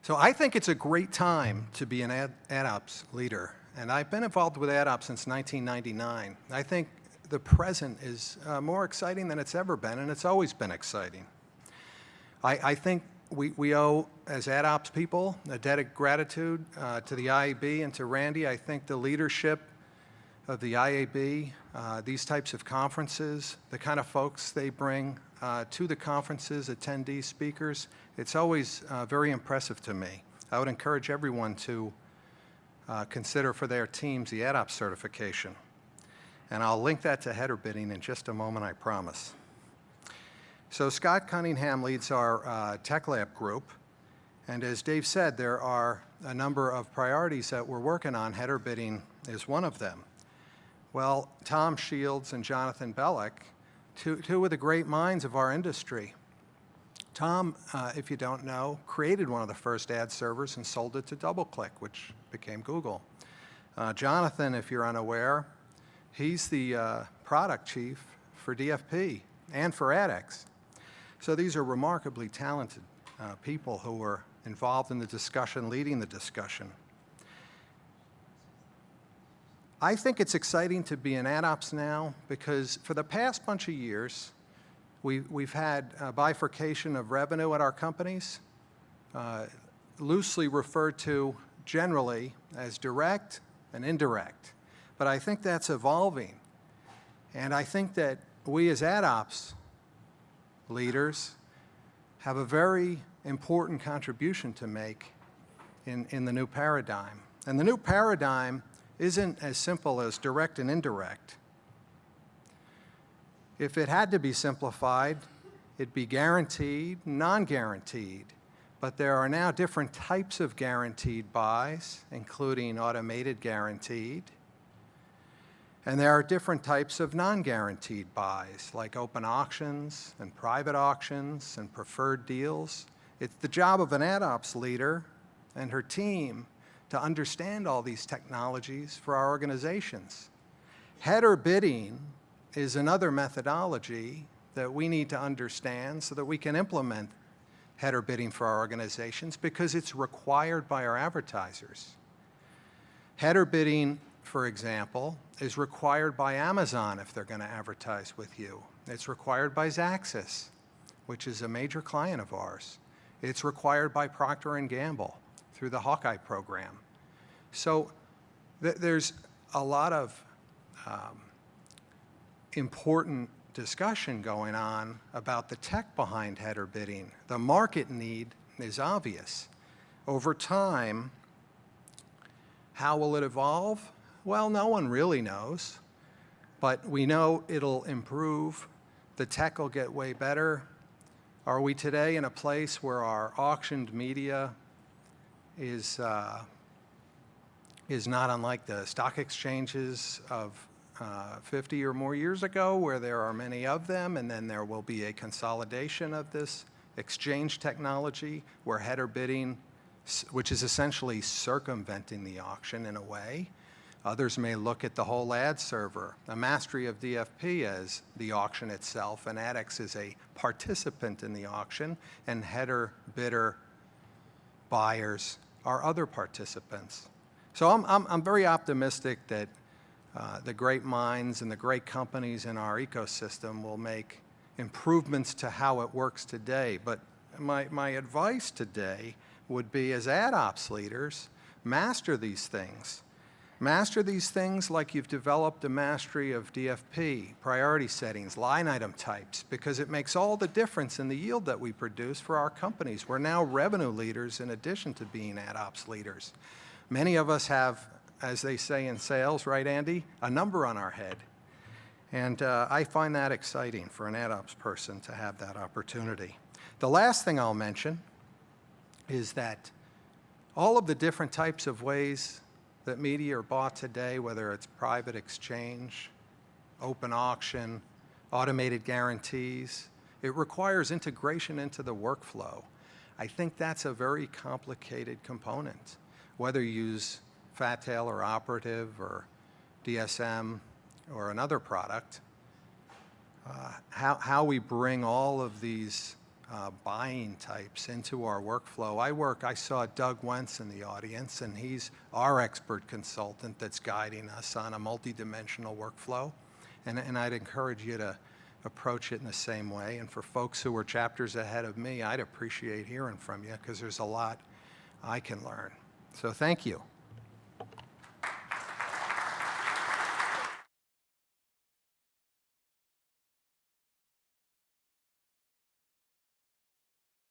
So I think it's a great time to be an ad ops leader. And I've been involved with ad ops since 1999. I think the present is more exciting than it's ever been, and it's always been exciting. I think we owe, as ad ops people, a debt of gratitude to the IAB and to Randy. I think the leadership of the IAB, these types of conferences, the kind of folks they bring to the conferences, attendees, speakers, it's always very impressive to me. I would encourage everyone to consider for their teams the ad ops certification. And I'll link that to header bidding in just a moment, I promise. So Scott Cunningham leads our Tech Lab group. And as Dave said, there are a number of priorities that we're working on. Header bidding is one of them. Well, Tom Shields and Jonathan Bellick, two of the great minds of our industry. Tom, if you don't know, created one of the first ad servers and sold it to DoubleClick, which became Google. Jonathan, if you're unaware, he's the product chief for DFP and for AdX. So these are remarkably talented people who were involved in the discussion, leading the discussion. I think it's exciting to be in ad ops now because for the past bunch of years, we've had a bifurcation of revenue at our companies, loosely referred to generally as direct and indirect. But I think that's evolving. And I think that we as ad ops leaders have a very important contribution to make in the new paradigm. And the new paradigm isn't as simple as direct and indirect. If it had to be simplified, it'd be guaranteed, non-guaranteed. But there are now different types of guaranteed buys, including automated guaranteed. And there are different types of non-guaranteed buys, like open auctions and private auctions and preferred deals. It's the job of an ad ops leader and her team to understand all these technologies for our organizations. Header bidding is another methodology that we need to understand so that we can implement header bidding for our organizations because it's required by our advertisers. Header bidding, for example, is required by Amazon if they're going to advertise with you. It's required by Xaxis, which is a major client of ours. It's required by Procter & Gamble through the Hawkeye program. So there's a lot of important discussion going on about the tech behind header bidding. The market need is obvious. Over time, how will it evolve? Well, no one really knows, but we know it'll improve. The tech will get way better. Are we today in a place where our auctioned media is not unlike the stock exchanges of 50 or more years ago, where there are many of them, and then there will be a consolidation of this exchange technology where header bidding, which is essentially circumventing the auction in a way. Others may look at the whole ad server, a mastery of DFP as the auction itself, and AdX is a participant in the auction, and header bidder buyers are other participants. So I'm very optimistic that the great minds and the great companies in our ecosystem will make improvements to how it works today. But my advice today would be, as ad ops leaders, master these things. Master these things like you've developed a mastery of DFP, priority settings, line item types, because it makes all the difference in the yield that we produce for our companies. We're now revenue leaders in addition to being ad ops leaders. Many of us have, as they say in sales, right, Andy, a number on our head. And I find that exciting for an ad ops person to have that opportunity. The last thing I'll mention is that all of the different types of ways that media are bought today, whether it's private exchange, open auction, automated guarantees, it requires integration into the workflow. I think that's a very complicated component. Whether you use Fat Tail or Operative or DSM or another product, how we bring all of these buying types into our workflow. I saw Doug Wentz in the audience, and he's our expert consultant that's guiding us on a multidimensional workflow. And I'd encourage you to approach it in the same way. And for folks who are chapters ahead of me, I'd appreciate hearing from you because there's a lot I can learn. So thank you.